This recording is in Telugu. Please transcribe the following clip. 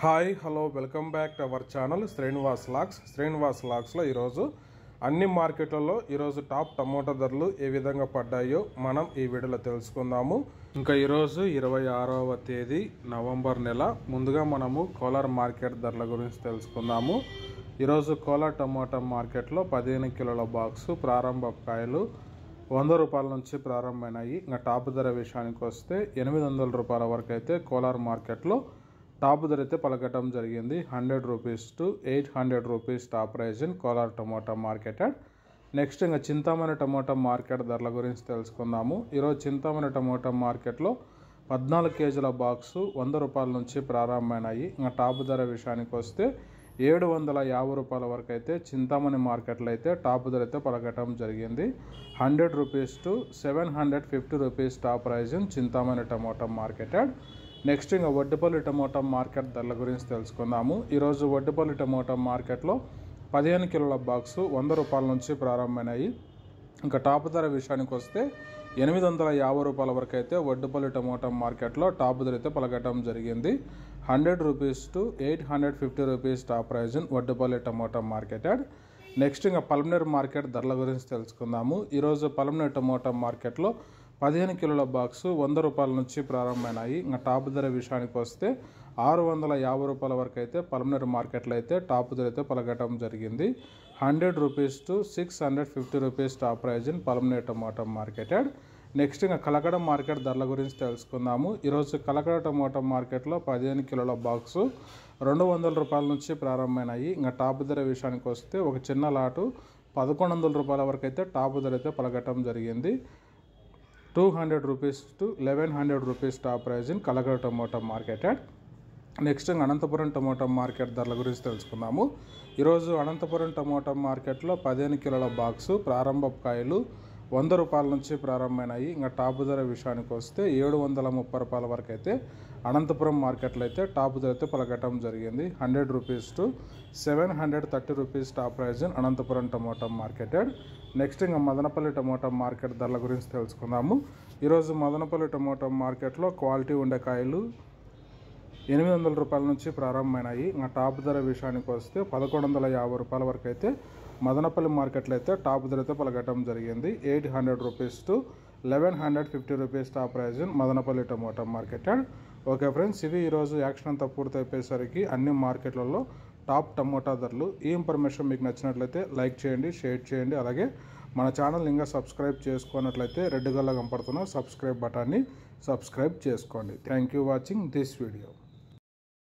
Hi hello welcome back to our channel Srinivas లాగ్స్లో ఈరోజు అన్ని మార్కెట్లలో ఈరోజు టాప్ టమోటా ధరలు ఏ విధంగా పడ్డాయో మనం ఈ వీడియోలో తెలుసుకుందాము. ఇంకా ఈరోజు 26వ తేదీ నవంబర్ నెల. ముందుగా మనము కోలార్ మార్కెట్ ధరల గురించి తెలుసుకుందాము. ఈరోజు కోలార్ టమోటా మార్కెట్లో 15 కిలోల బాక్సు ప్రారంభ కాయలు 100 రూపాయల నుంచి ప్రారంభమైనాయి. ఇంకా టాప్ ధర విషయానికి వస్తే 800 రూపాయల వరకు అయితే కోలార్ మార్కెట్లో టాప్ ధర అయితే పలకటం జరిగింది. 100 rupees to 800 rupees top prize in Kolar tomato market. Next ఇంకా చింతామణి టమోటా మార్కెట్ ధరల గురించి తెలుసుకుందాము. ఈరోజు చింతామణి టమోటా మార్కెట్లో 14 కేజీల బాక్సు 100 రూపాయల నుంచి ప్రారంభమైనాయి. ఇంకా టాప్ ధర విషయానికి వస్తే 750 రూపాయల వరకు అయితే చింతామణి మార్కెట్లో అయితే టాప్ ధర అయితే పలకటం జరిగింది. 100 rupees to 750 rupees top prize in Chintamani tomato market. Next ఇంకా వడ్డిపల్లి టమోటా మార్కెట్ ధరల గురించి తెలుసుకుందాము. ఈరోజు వడ్డిపల్లి టమోటా మార్కెట్లో 15 కిలోల బాక్సు 100 రూపాయల నుంచి ప్రారంభమైనాయి. ఇంకా టాప్ ధర విషయానికి వస్తే 850 రూపాయల వరకు అయితే వడ్డిపల్లి టమోటా మార్కెట్లో టాప్ ధర అయితే పలకటం జరిగింది. 100 rupees to 850 rupees top prize in Vaddipalli tomato market. Next ఇంకా పల్మనేర్ మార్కెట్ ధరల గురించి తెలుసుకుందాము. ఈరోజు పల్మనేర్ టమోటా మార్కెట్లో 15 కిలోల బాక్సు 100 రూపాయల నుంచి ప్రారంభమైనాయి. ఇంకా టాప్ ధర విషయానికి వస్తే 650 రూపాయల వరకు అయితే పల్మనేర్ మార్కెట్లో అయితే టాప్ ధర అయితే పలకటం జరిగింది. 100 rupees to 650 rupees top prize in Palmaner tomato market. Next ఇంకా కలకడ మార్కెట్ ధరల గురించి తెలుసుకుందాము. ఈరోజు కలకడ టమోటా మార్కెట్లో 15 కిలోల బాక్సు 200 రూపాయల నుంచి ప్రారంభమైనాయి. ఇంకా టాప్ ధర విషయానికి వస్తే ఒక చిన్న లాటు 1100 రూపాయల వరకు అయితే టాప్ ధర అయితే పలకటం జరిగింది. 200 rupees to 1100 rupees top prize in Kalakada tomato market. Next Anantapuram tomato market ధరల గురించి తెలుసుకుందాము. ఈరోజు అనంతపురం టమోటా మార్కెట్లో 15 కిలోల బాక్సు ప్రారంభ కాయలు 100 రూపాయల నుంచి ప్రారంభమైనాయి. ఇంకా టాప్ ధర విషయానికి వస్తే 730 రూపాయల వరకు అయితే అనంతపురం మార్కెట్లో అయితే టాప్ ధర అయితే పలకటం జరిగింది. 100 rupees to 730 rupees top prize in Anantapuram tomato market. Next ఇంకా మదనపల్లి టమోటా మార్కెట్ ధరల గురించి తెలుసుకుందాము. ఈరోజు మదనపల్లి టమోటా మార్కెట్లో క్వాలిటీ ఉండే కాయలు 800 రూపాయల నుంచి ప్రారంభమైనాయి. ఇంకా టాప్ ధర విషయానికి వస్తే 1150 రూపాయల వరకు అయితే మదనపల్లి మార్కెట్లో అయితే టాప్ ధర అయితే పలకటం జరిగింది. 800 rupees to 1150 rupees top prize in Madanapalle tomato market. Okay friends, ఇవి ఈరోజు యాక్షన్ అంతా పూర్తయిపోయేసరికి అన్ని మార్కెట్లలో టాప్ టమోటా ధరలు. ఈ ఇన్ఫర్మేషన్ మీకు నచ్చినట్లయితే లైక్ చేయండి, షేర్ చేయండి. అలాగే మన ఛానల్ ఇంకా సబ్స్క్రైబ్ చేసుకున్నట్లయితే రెడ్ కలర్ కనపడుతున్న సబ్స్క్రైబ్ బటన్ని సబ్స్క్రైబ్ చేసుకోండి. Thank you watching this video.